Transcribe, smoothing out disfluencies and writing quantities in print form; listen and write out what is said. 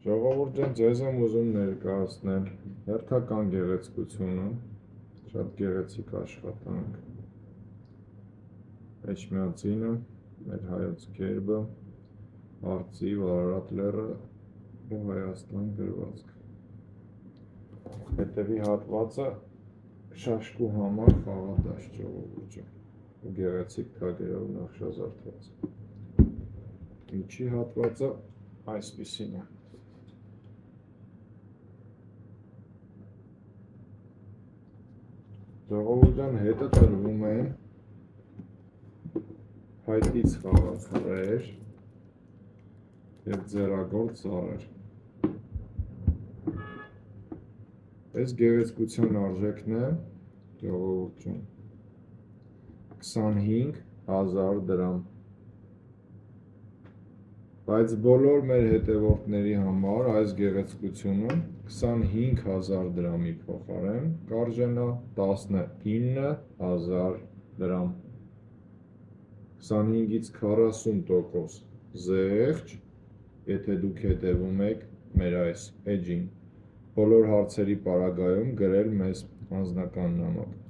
Ժողովուրդ ջան, ձեզ եմ ուզում ներկայացնել հերթական գեղեցկությունը, շատ գեղեցիկ աշխատանք, Էջմիածինը, մեր հայոց գերբը, Արծիվ, Արարատ լեռը ու Հայաստան գրվածք։ Հետևի հատվածը շաշկու համար խաղադաշտ ժողովուրդ ջան, ու գեղեցիկ թագերով նախշազարդված։ Միջի հատվածը այսպիսին է։ Ժողովուրդ ջան, հետը տրվում են փայտից խաղած խրեր և ձեռագործ ծառեր։ Այս գեղեցկության արժեքն է, ժողովուրդ ջան, 25,000 դրամ։ Բայց բոլոր մեր հետևորդների համար այս գեղեցկությունը 25,000 դրամի փոխարեն կարժենա 19,000 դրամ։ 25-ից 40% զեղչ, եթե դուք հետևում եք մեր այս էջին։ Բոլոր հարցերի պարագայում գրել մեզ անձնական նամակ։